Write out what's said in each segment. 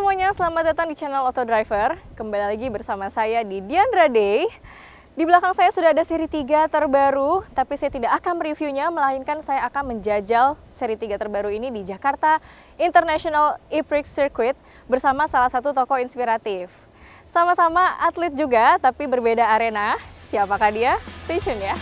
semuanya, selamat datang di channel Auto Driver. Kembali lagi bersama saya di Diandra Day. Di belakang saya sudah ada seri 3 terbaru, tapi saya tidak akan mereviewnya, melainkan saya akan menjajal seri 3 terbaru ini di Jakarta International E-Prix Circuit bersama salah satu tokoh inspiratif. Sama-sama atlet juga, tapi berbeda arena. Siapakah dia? Stay tune ya.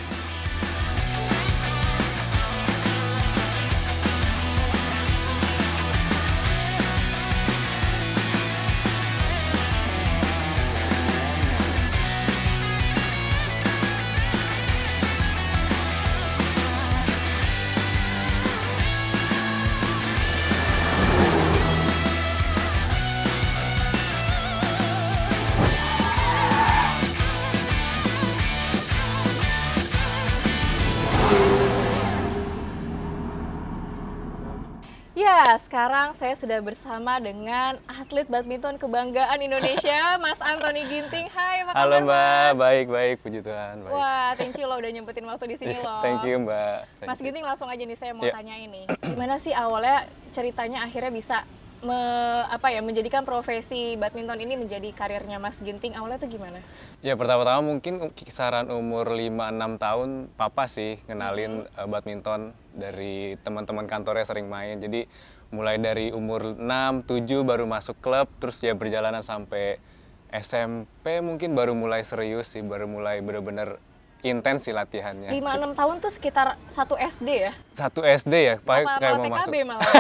Ya, sekarang saya sudah bersama dengan atlet badminton kebanggaan Indonesia, Mas Antony Ginting. Hai, apa kabar, Halo Mbak, Mas? baik, puji Tuhan. Baik. Wah, thank you loh udah nyempetin waktu di sini loh. Thank you Mbak. Mas Ginting, langsung aja nih saya mau tanya ini. Gimana sih awalnya ceritanya akhirnya bisa menjadikan profesi badminton ini menjadi karirnya Mas Ginting? Awalnya tuh gimana? Ya pertama-tama mungkin kisaran umur 5-6 tahun papa sih kenalin badminton dari teman-teman kantornya sering main. Jadi mulai dari umur 6-7 baru masuk klub, terus ya berjalanan sampai SMP mungkin baru mulai serius sih, baru mulai bener-bener intens sih latihannya. 5-6 tahun tuh sekitar 1 SD ya? 1 SD ya, kayak mau TKB masuk. malah.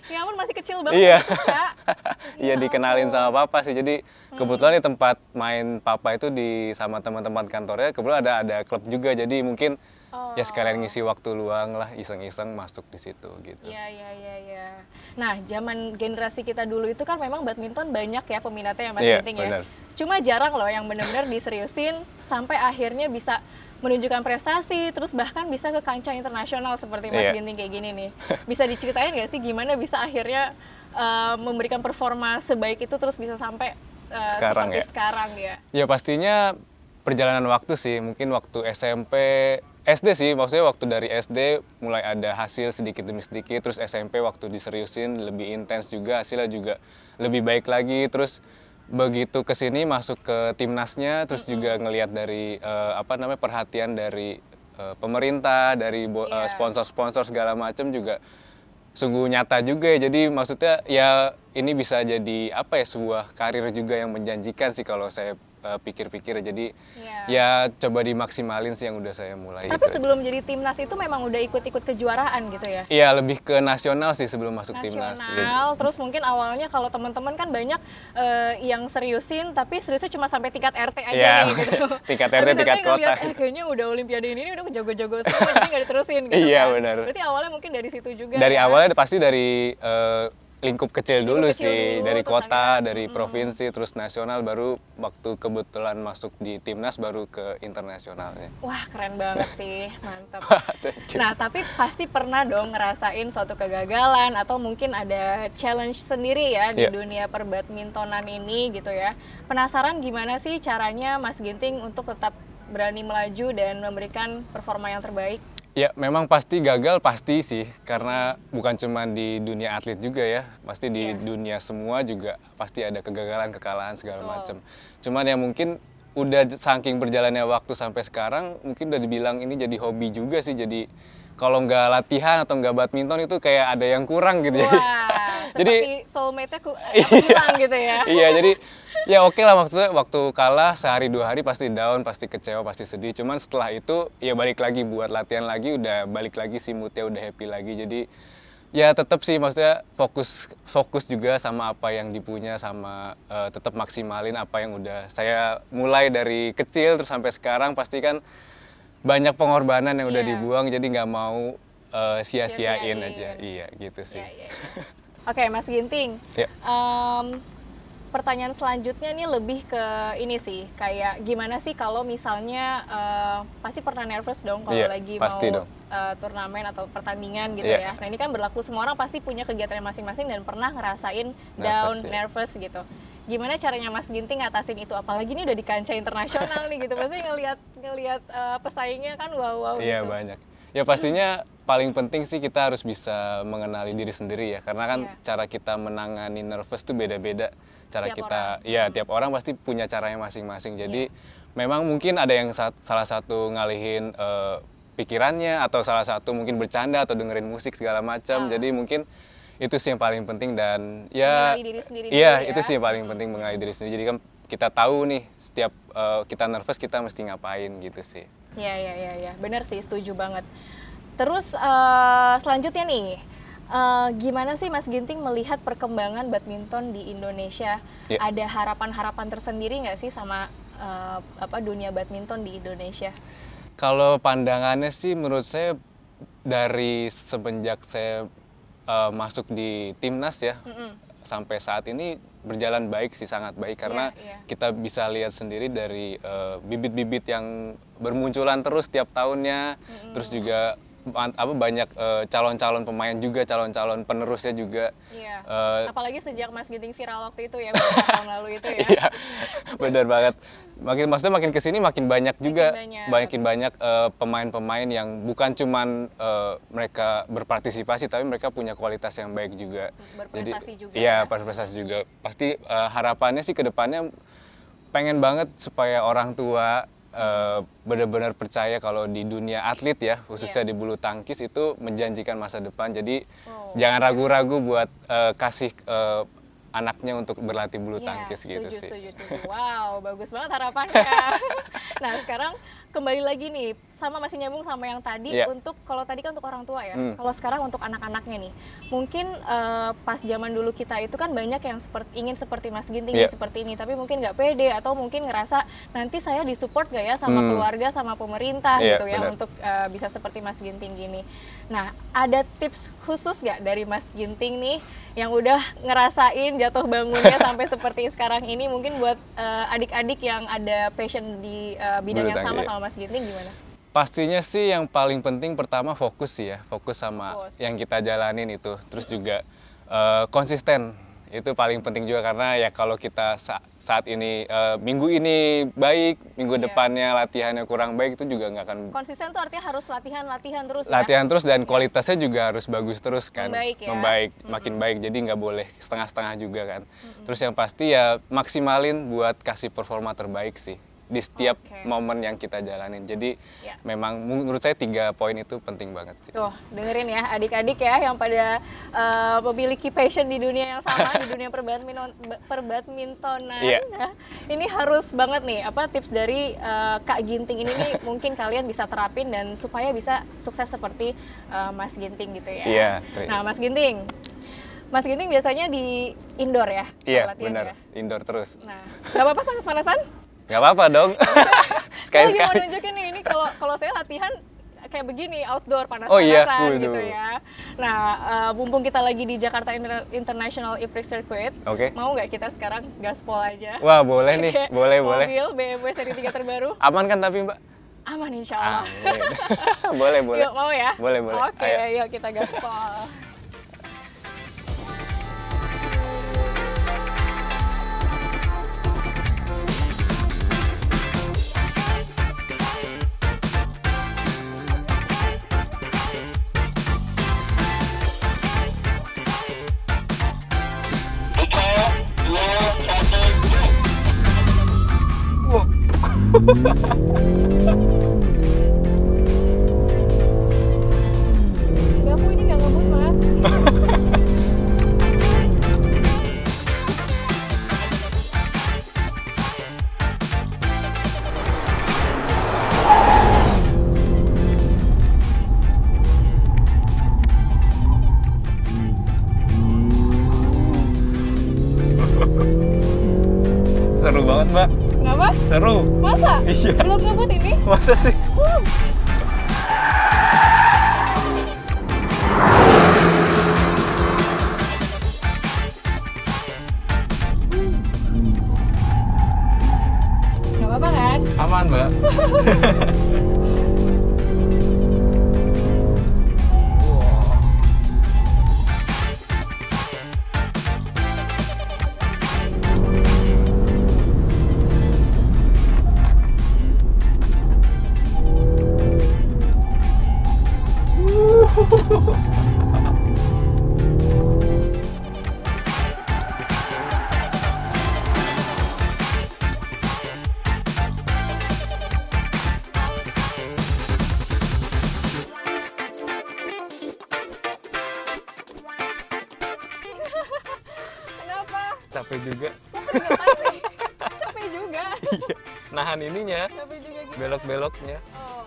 Ya ampun, masih kecil banget. Iya. Ya Iya, dikenalin ampun. sama papa sih. Jadi kebetulan di tempat main papa itu sama teman-teman kantornya kebetulan ada klub juga. Jadi mungkin ya sekalian ngisi waktu luang lah, iseng-iseng masuk di situ gitu. Iya. Nah, zaman generasi kita dulu itu kan memang badminton banyak ya peminatnya ya Mas Ginting ya. Bener. Cuma jarang loh yang benar-benar diseriusin sampai akhirnya bisa menunjukkan prestasi, terus bahkan bisa ke kancah internasional seperti Mas Ginting kayak gini nih. Bisa diceritain nggak sih gimana bisa akhirnya memberikan performa sebaik itu terus bisa sampai sekarang ya? Ya pastinya perjalanan waktu sih, mungkin waktu SMP, SD sih, maksudnya waktu dari SD mulai ada hasil sedikit demi sedikit, terus SMP waktu diseriusin lebih intens juga, hasilnya juga lebih baik lagi, terus begitu kesini masuk ke timnasnya, terus juga ngelihat dari perhatian dari pemerintah, dari sponsor-sponsor segala macam juga sungguh nyata juga ya. Jadi maksudnya ya ini bisa jadi sebuah karir juga yang menjanjikan sih kalau saya pikir-pikir. Jadi ya coba dimaksimalin sih yang udah saya mulai. Tapi sebelum jadi timnas itu memang udah ikut-ikut kejuaraan gitu ya? Iya, lebih ke nasional sih sebelum masuk timnas. Nasional, terus mungkin awalnya kalau teman-teman kan banyak yang seriusin, tapi seriusnya cuma sampai tingkat RT aja nih gitu. Tingkat RT, tingkat kota. Kayaknya udah olimpiade ini udah jago-jago semua, jadi nggak diterusin gitu. Iya, kan? benar. Berarti awalnya mungkin dari situ juga. Dari kan? awalnya pasti dari lingkup kecil dulu sih, dari terus kota, akhirnya, dari provinsi, terus nasional, baru waktu kebetulan masuk di timnas baru ke internasionalnya. Wah, keren banget sih, mantap. Nah, tapi pasti pernah dong ngerasain suatu kegagalan atau mungkin ada challenge sendiri ya di dunia perbadmintonan ini gitu ya. Penasaran gimana sih caranya Mas Ginting untuk tetap berani melaju dan memberikan performa yang terbaik? Ya, memang pasti gagal, pasti sih, karena bukan cuma di dunia atlet juga ya, pasti di dunia semua juga pasti ada kegagalan, kekalahan segala macam. Cuman ya mungkin udah saking berjalannya waktu sampai sekarang, mungkin udah dibilang ini jadi hobi juga sih. Jadi kalau nggak latihan atau nggak badminton itu kayak ada yang kurang gitu. Wah, jadi seperti soulmate-nya hilang gitu ya. Iya, jadi ya oke lah, maksudnya waktu kalah sehari 2 hari pasti down, pasti kecewa, pasti sedih. Cuman setelah itu ya balik lagi buat latihan lagi, udah balik lagi sih moodnya, udah happy lagi. Jadi ya tetap sih maksudnya fokus juga sama apa yang dipunya, sama tetap maksimalin apa yang udah saya mulai dari kecil terus sampai sekarang. Pasti kan banyak pengorbanan yang udah dibuang, jadi nggak mau sia-siain aja. Iya gitu sih. Oke, Mas Ginting. Pertanyaan selanjutnya nih lebih ke ini sih, kayak gimana sih kalau misalnya pasti pernah nervous dong kalau lagi mau turnamen atau pertandingan gitu ya. Nah ini kan berlaku semua orang pasti punya kegiatan masing-masing dan pernah ngerasain down, nervous gitu. Gimana caranya Mas Ginting ngatasin itu? Apalagi ini udah di kancah internasional nih gitu, pasti ngelihat pesaingnya kan wow gitu. Iya banyak. Ya pastinya paling penting sih kita harus bisa mengenali diri sendiri ya, karena kan cara kita menangani nervous tuh beda-beda. Cara Tiap kita, orang. ya tiap orang pasti punya caranya masing-masing. Jadi memang mungkin ada yang salah satu ngalihin pikirannya, atau salah satu mungkin bercanda atau dengerin musik segala macam. Jadi mungkin itu sih yang paling penting, dan ya Mengenali diri sendiri iya dulu ya. itu sih yang paling penting, mengenali diri sendiri. Jadi kan kita tahu nih setiap kita nervous kita mesti ngapain gitu sih. Ya, benar sih, setuju banget. Terus selanjutnya nih, gimana sih Mas Ginting melihat perkembangan badminton di Indonesia? Ada harapan-harapan tersendiri nggak sih sama dunia badminton di Indonesia? Kalau pandangannya sih menurut saya dari semenjak saya masuk di timnas ya, sampai saat ini berjalan baik sih, sangat baik, karena kita bisa lihat sendiri dari bibit-bibit yang bermunculan terus tiap tahunnya, terus juga banyak calon-calon pemain juga, calon-calon penerusnya juga. Apalagi sejak Mas Ginting viral waktu itu ya, beberapa tahun lalu itu ya. Iya, benar banget. Maksudnya makin kesini makin banyak juga, makin banyak pemain-pemain yang bukan cuman mereka berpartisipasi, tapi mereka punya kualitas yang baik juga. Berprestasi juga. Iya, berprestasi juga. Pasti harapannya sih ke depannya pengen banget supaya orang tua benar-benar percaya kalau di dunia atlet ya, khususnya di bulu tangkis itu menjanjikan masa depan. Jadi jangan ragu-ragu buat kasih anaknya untuk berlatih bulu tangkis gitu sih. Setuju. Wow, bagus banget harapannya. Nah, sekarang kembali lagi nih, sama masih nyambung sama yang tadi, untuk kalau tadi kan untuk orang tua ya, kalau sekarang untuk anak-anaknya nih, mungkin pas zaman dulu kita itu kan banyak yang ingin seperti Mas Ginting seperti ini, tapi mungkin nggak pede, atau mungkin ngerasa nanti saya disupport nggak ya sama keluarga, sama pemerintah gitu ya, untuk bisa seperti Mas Ginting gini. Nah, ada tips khusus nggak dari Mas Ginting nih, yang udah ngerasain jatuh bangunnya sampai seperti sekarang ini, mungkin buat adik-adik yang ada passion di bidang yang sama sama Mas Ginting gimana? Pastinya sih yang paling penting pertama fokus sih ya, fokus sama yang kita jalanin itu. Terus juga konsisten, itu paling penting juga, karena ya kalau kita saat ini minggu ini baik, minggu depannya latihannya kurang baik, itu juga nggak akan konsisten. Tuh artinya harus latihan terus, latihan terus, dan kualitasnya juga harus bagus terus kan, membaik, makin baik. Jadi nggak boleh setengah-setengah juga kan. Terus yang pasti ya maksimalin buat kasih performa terbaik sih di setiap momen yang kita jalanin. Jadi memang menurut saya 3 poin itu penting banget sih. Tuh, dengerin ya adik-adik ya yang pada memiliki passion di dunia yang sama, di dunia perbadmintonan. Nah, ini harus banget nih tips dari Kak Ginting ini nih, mungkin kalian bisa terapin dan supaya bisa sukses seperti Mas Ginting gitu ya. Nah, Mas Ginting biasanya di indoor ya? Iya, benar. Indoor terus. Nah, nggak apa-apa panas-panasan? Nggak apa-apa dong. Sekali-sekali. Saya lagi mau nunjukin nih, ini kalau saya latihan kayak begini, outdoor, panas-panasan gitu ya. Nah, mumpung kita lagi di Jakarta International E-Prix Circuit, mau nggak kita sekarang gaspol aja? Wah, boleh nih, boleh. Mobil BMW seri 3 terbaru. Aman kan tapi Mbak? Aman insya Allah. Boleh. Yuk, mau ya? Boleh. Oke, yuk kita gaspol. Enggak, ini nggak ngebut, Mas. Seru banget, Mbak. Kenapa? Seru. Masa? Iya. Belum ngebut ini? Masa sih? Nggak apa-apa kan? Aman, Mbak. Capek juga. Ngapain sih? Capek juga. Iya. Nahan ininya, Capek juga gitu. belok-beloknya. Oh.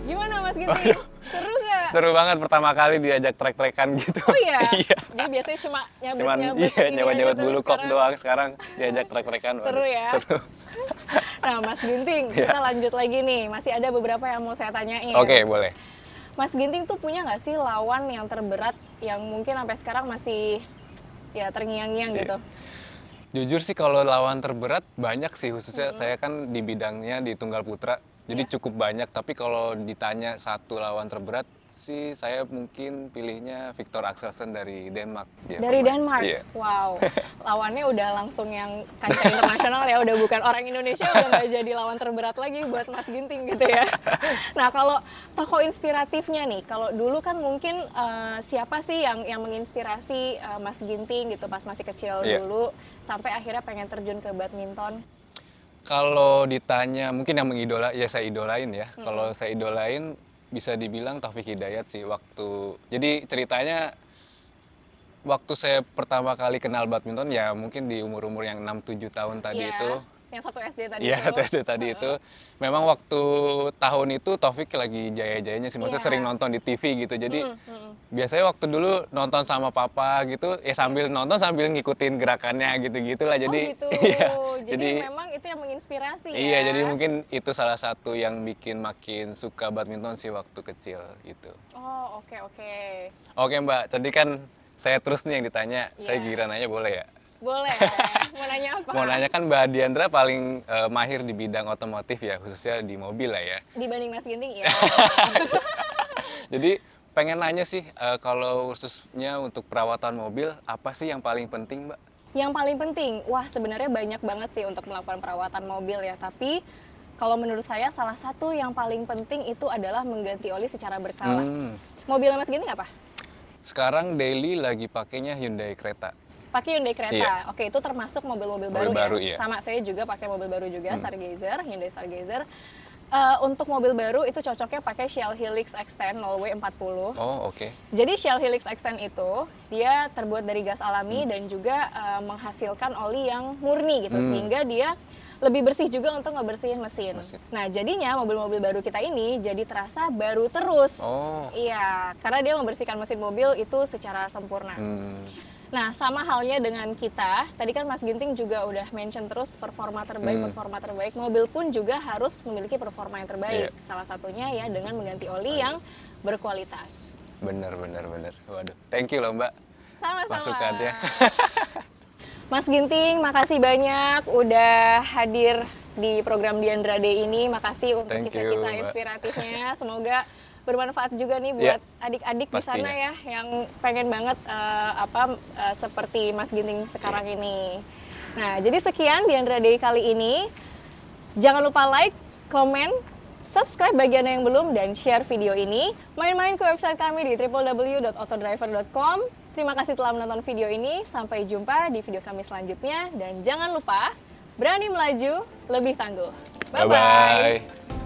Gimana Mas Ginting? Waduh. Seru nggak? Seru banget pertama kali diajak trek-trekan gitu. Oh iya? Iya. Jadi biasanya cuma Cuman nyabut-nyabut iya, ini nyawa-nyawa aja, bulu terus kok sekarang doang, sekarang diajak trek-trekan. Seru ya? Seru. Nah Mas Ginting, Iya. kita lanjut lagi nih. Masih ada beberapa yang mau saya tanyain. Oke, boleh. Mas Ginting tuh punya nggak sih lawan yang terberat yang mungkin sampai sekarang masih ya terngiang-ngiang Iya. gitu? Jujur sih kalau lawan terberat banyak sih, khususnya saya kan di bidangnya di tunggal putra. Jadi Iya. cukup banyak, tapi kalau ditanya satu lawan terberat sih saya mungkin pilihnya Viktor Axelsen dari Denmark. Dia Dari pemain. Denmark? Iya. Wow, lawannya udah langsung yang kancah internasional ya, udah bukan orang Indonesia, udah nggak jadi lawan terberat lagi buat Mas Ginting gitu ya. Nah kalau tokoh inspiratifnya nih, kalau dulu kan mungkin siapa sih yang menginspirasi Mas Ginting gitu pas masih kecil Iya. dulu, sampai akhirnya pengen terjun ke badminton? Kalau ditanya mungkin yang mengidola, ya saya idolain ya. Kalau saya idolain bisa dibilang Taufik Hidayat sih jadi ceritanya waktu saya pertama kali kenal badminton ya mungkin di umur-umur yang 6-7 tahun tadi Iya, itu. yang satu SD tadi Iya, itu. satu SD tadi itu. Memang waktu tahun itu Taufik lagi jaya-jayanya sih, maksudnya Iya. sering nonton di TV gitu. Jadi Mm-mm. biasanya waktu dulu nonton sama papa gitu, ya sambil nonton sambil ngikutin gerakannya gitu-gitulah. Jadi Oh gitu, iya. jadi memang itu yang menginspirasi ya? Iya, jadi mungkin itu salah satu yang bikin makin suka badminton sih waktu kecil gitu. Oh oke. Oke Mbak, tadi kan saya terus nih yang ditanya, saya Iya. giliran nanya boleh ya? Boleh, mau nanya apa? Mau nanya kan Mbak Diandra paling mahir di bidang otomotif ya, khususnya di mobil lah ya. Dibanding Mas Ginting ya? Jadi pengen nanya sih, kalau khususnya untuk perawatan mobil, apa sih yang paling penting Mbak? Yang paling penting, wah sebenarnya banyak banget sih untuk melakukan perawatan mobil ya, tapi kalau menurut saya salah satu yang paling penting itu adalah mengganti oli secara berkala. Mobilnya Mas Ginting apa? Sekarang daily lagi pakainya Hyundai Creta. Pakai Hyundai Creta. Iya. Oke, itu termasuk mobil-mobil Mobil baru baru, iya. ya? Sama, saya juga pakai mobil baru juga, Stargazer, Hyundai Stargazer. Untuk mobil baru itu cocoknya pakai Shell Helix X10 0W40. Oh oke. Jadi Shell Helix X10 itu dia terbuat dari gas alami dan juga menghasilkan oli yang murni gitu, sehingga dia lebih bersih juga untuk ngebersihin mesin. Nah jadinya mobil-mobil baru kita ini jadi terasa baru terus. Oh. Iya, karena dia membersihkan mesin mobil itu secara sempurna. Nah, sama halnya dengan kita, tadi kan Mas Ginting juga udah mention terus performa terbaik, mobil pun juga harus memiliki performa yang terbaik. Iya. Salah satunya ya dengan mengganti oli yang berkualitas. Bener. Waduh, thank you loh Mbak. Sama-sama. Masukannya. Mas Ginting, makasih banyak udah hadir di program Diandra Day ini. Makasih untuk Thank you, kisah-kisah Mbak. inspiratifnya. Semoga bermanfaat juga nih buat Iya, adik-adik di sana pastinya. ya yang pengen banget seperti Mas Ginting sekarang ini. Nah, jadi sekian Diandra Day kali ini. Jangan lupa like, komen, subscribe bagi Anda yang belum, dan share video ini. Main-main ke website kami di www.autodriver.com. Terima kasih telah menonton video ini. Sampai jumpa di video kami selanjutnya. Dan jangan lupa, berani melaju, lebih tangguh. Bye-bye. Bye-bye.